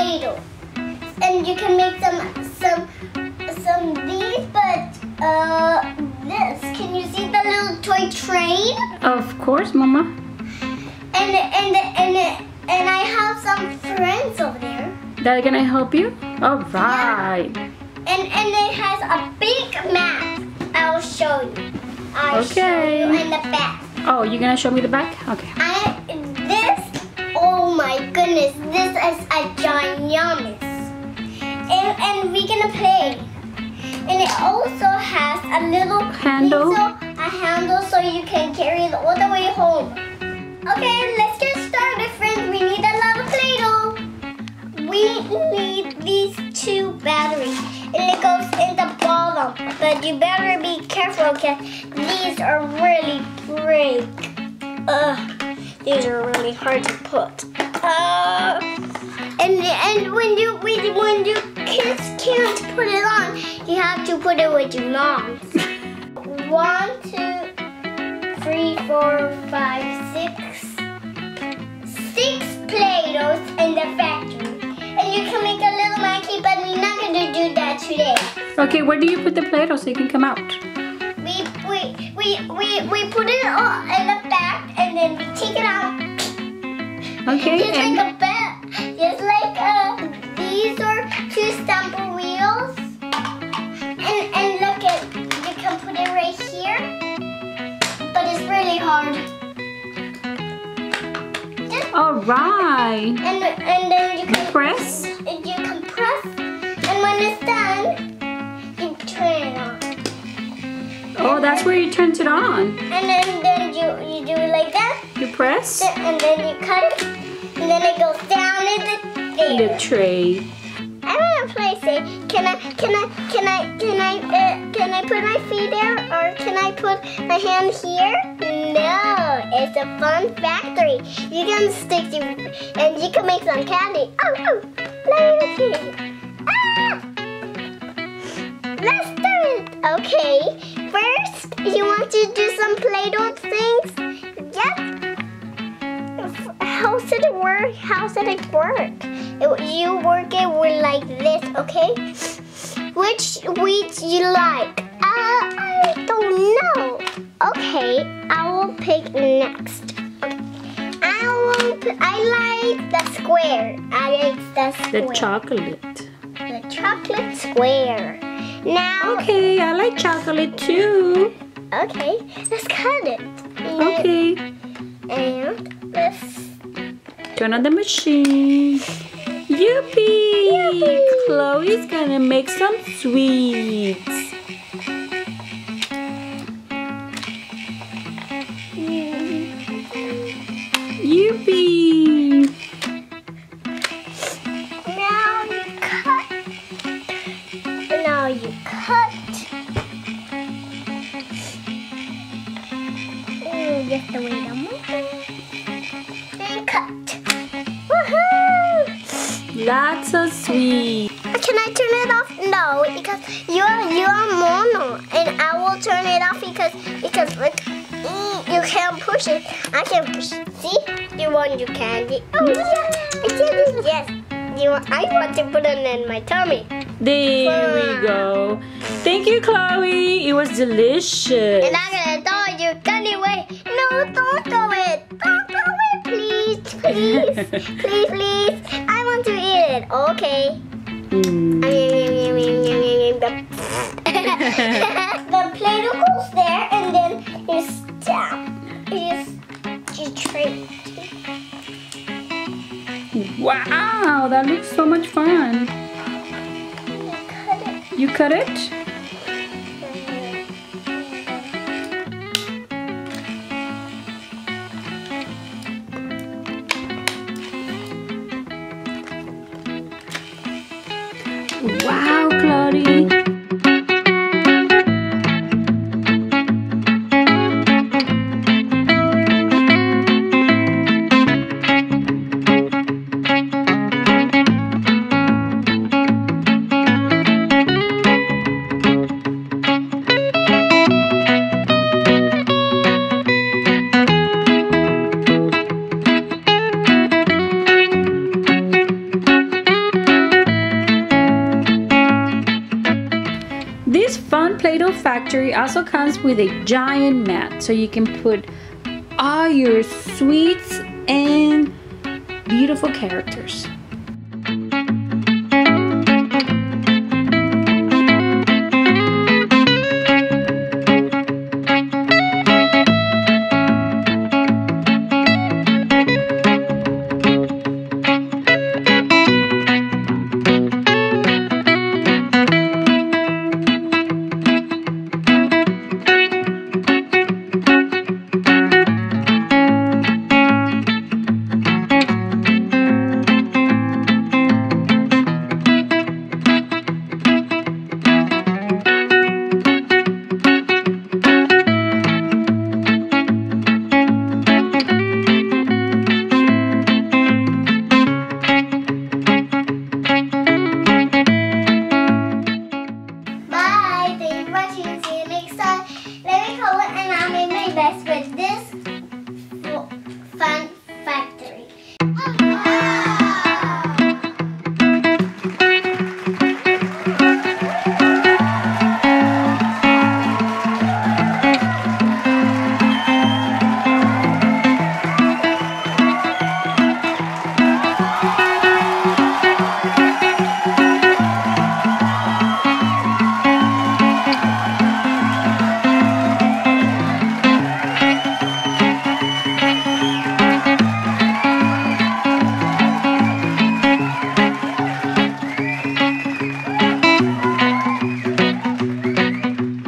Play-Doh. And you can make some these, but this. Can you see the little toy train? Of course, Mama. And I have some friends over there. That gonna help you? All right. And it has a big map. I'll show you. I'll show you in the back. Oh, you're gonna show me the back? Okay. Oh my goodness, this is a ginormous. And we're gonna play. And it also has a little handle. A handle so you can carry it all the way home. Okay, let's get started, friends. We need a lot of Play-Doh. We need these 2 batteries. And it goes in the bottom. But you better be careful because these are really big. These are really hard to put. And when you kids can't put it on, you have to put it with your mom. 1, 2, 3, 4, 5, 6. 6 Play-Dohs in the factory. And you can make a little monkey, but we're not gonna do that today. Okay, where do you put the Play-Doh so you can come out? We put it all in the back and then we take it out. Okay. Just like a bed. Just like these are 2 stumper wheels. And look at, you can put it right here. But it's really hard. All right. And then you can press. You can press. And when it's done, you turn it on. Oh, that's where you turned it on. And then you do it like that. You press. And then you cut it. And then it goes down in the tray. I want to play. Say, can I put my feet there, or can I put my hand here? No, it's a fun factory. You can stick to, and you can make some candy. Oh, play with it. Let's do it. Okay. First, you want to do some Play-Doh things? Yes. How should it work? How should it work? You work it with like this, okay? Which you like? I don't know. Okay, I will pick next. I like the square. I like the square. The chocolate. The chocolate square. Now. Okay, I like chocolate too. Okay, let's cut it. Okay. And let's turn on the machine. Yippee! Yippee! Chloe's gonna make some sweets. Yippee! Now you cut. Now you cut. Just the way the motion. And cut. Woohoo! Lots of sweets. Can I turn it off? No, because you are mono, and I will turn it off because look, you can't push it. I can push it. See? You want your candy? Oh yeah, I did it. Yes. I want to put it in my tummy. There we go. Thank you, Chloe. It was delicious. And I'm gonna throw your candy away. No, don't throw it. Don't throw it, please, please, please, please. I want to eat it. Okay. The Play-Doh goes there, and then you stamp. You tray. Wow, that looks so much fun. You cut it? Wow, Claudie. Play-Doh Factory also comes with a giant mat, so you can put all your sweets and beautiful characters.